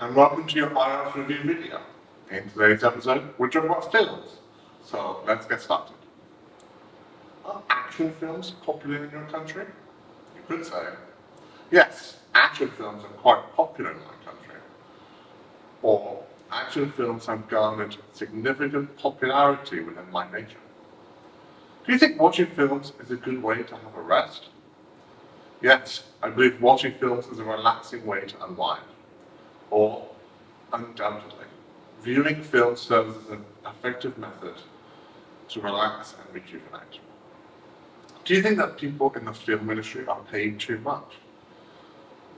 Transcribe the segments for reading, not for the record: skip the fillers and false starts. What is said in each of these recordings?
and welcome to your IELTS review video. In today's episode, we're talking about films. So let's get started. Are action films popular in your country? You could say, yes, action films are quite popular in my country. Or, action films have garnered significant popularity within my nation. Do you think watching films is a good way to have a rest? Yes, I believe watching films is a relaxing way to unwind. Or, undoubtedly, viewing films serves as an effective method to relax and rejuvenate. Do you think that people in the film industry are paid too much?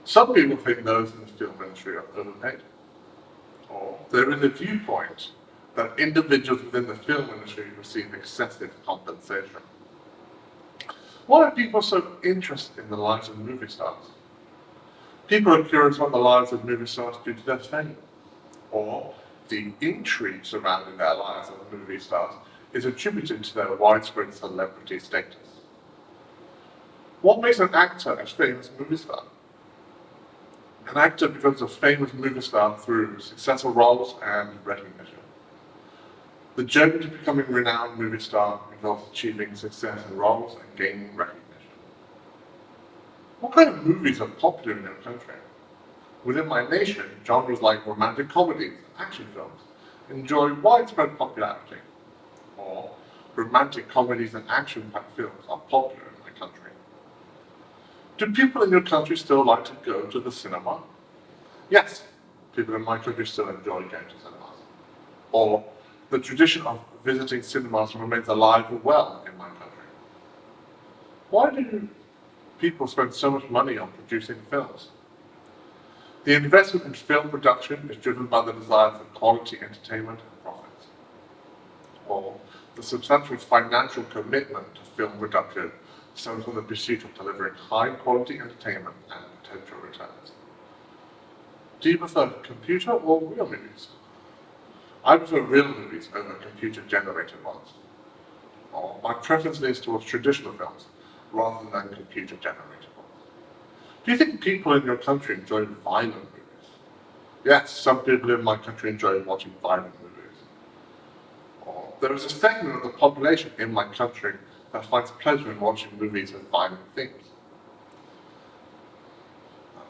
Some people think those in the film industry are overpaid. Or there is a viewpoint that individuals within the film industry receive excessive compensation. Why are people so interested in the lives of movie stars? People are curious about the lives of movie stars due to their fame, or the intrigue surrounding their lives of movie stars is attributed to their widespread celebrity status. What makes an actor a famous movie star? An actor becomes a famous movie star through successful roles and recognition. The journey to becoming a renowned movie star involves achieving success in roles and gaining recognition. What kind of movies are popular in your country? Within my nation, genres like romantic comedies and action films enjoy widespread popularity. Or romantic comedies and action-packed films are popular in my country. Do people in your country still like to go to the cinema? Yes, people in my country still enjoy going to cinemas. Or the tradition of visiting cinemas remains alive and well in my country. Why do people spend so much money on producing films? The investment in film production is driven by the desire for quality entertainment and profits. Or the substantial financial commitment to film production stems from the pursuit of delivering high-quality entertainment and potential returns. Do you prefer computer or real movies? I prefer real movies over computer-generated ones. Or my preference is towards traditional films rather than computer-generated ones. Do you think people in your country enjoy violent movies? Yes, some people in my country enjoy watching violent movies. Or there is a segment of the population in my country that finds pleasure in watching movies with violent themes.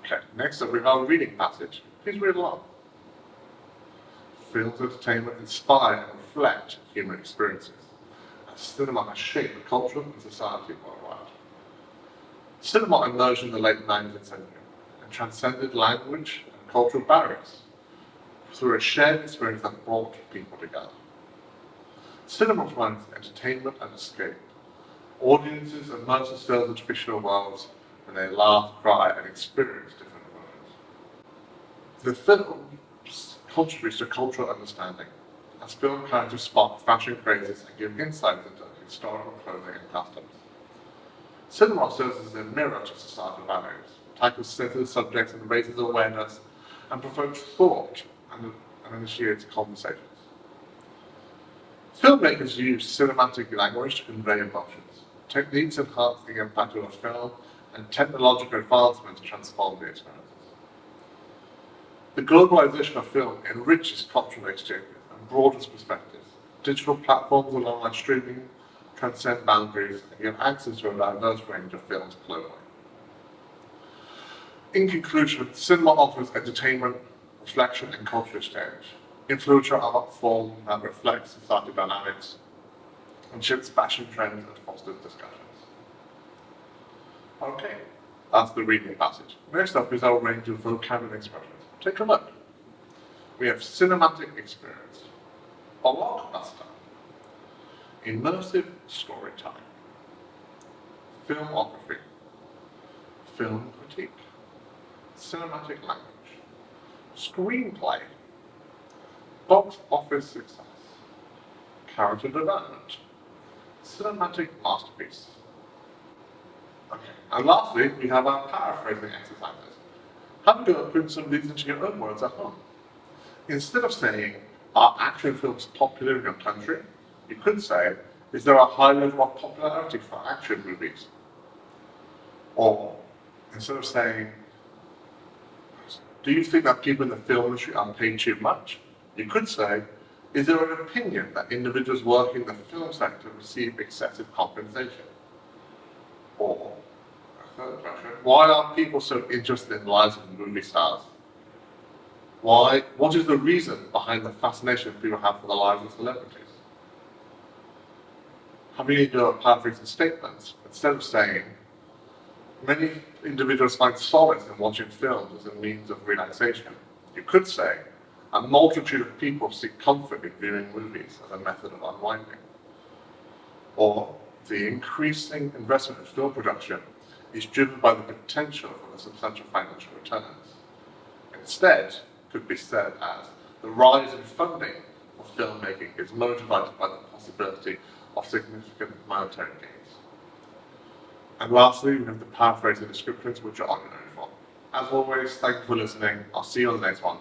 Okay, next up we have our reading passage. Please read along. Films entertainment inspire and reflect human experiences, as cinema has shaped culture and society worldwide. Cinema emerged in the late 19th century and transcended language and cultural barriers through a shared experience that brought people together. Cinema provides entertainment and escape. Audiences immerse themselves into fictional worlds and they laugh, cry, and experience different emotions. The film contributes to cultural understanding, as film characters spark fashion crazes and give insights into historical clothing and customs. Cinema serves as a mirror to societal values, tackles sensitive subjects and raises awareness, and provokes thought and initiates conversations. Filmmakers use cinematic language to convey emotions. Techniques enhance the impact of a film, and technological advancements transform the experiences. The globalization of film enriches cultural exchanges and broadens perspectives. Digital platforms and online streaming transcend boundaries and give access to a diverse range of films globally. In conclusion, cinema offers entertainment, reflection, and cultural exchange. Influential art form that reflects societal dynamics and shapes fashion trends and fosters discussions. Okay, that's the reading passage. Next up is our range of vocabulary expressions. Take a look. We have cinematic experience, blockbuster, immersive storytelling, filmography, film critique, cinematic language, screenplay, box office success, character development, cinematic masterpiece. Okay, and lastly, we have our paraphrasing exercises. Have a go at putting some of these into your own words at home. Instead of saying, are action films popular in your country? You could say, is there a high level of popularity for action movies? Or, instead of saying, do you think that people in the film industry are paid too much? You could say, is there an opinion that individuals working in the film sector receive excessive compensation? Or, a third question, why are people so interested in the lives of movie stars? What is the reason behind the fascination people have for the lives of celebrities? Having your paraphrasing statements, instead of saying, many individuals find solace in watching films as a means of relaxation, you could say, a multitude of people seek comfort in viewing movies as a method of unwinding. Or, the increasing investment in film production is driven by the potential for the substantial financial returns. Instead, could be said as, the rise in funding for filmmaking is motivated by the possibility of significant monetary gains. And lastly, we have the paraphrasing descriptions, which are on your own form. As always, thank you for listening. I'll see you on the next one.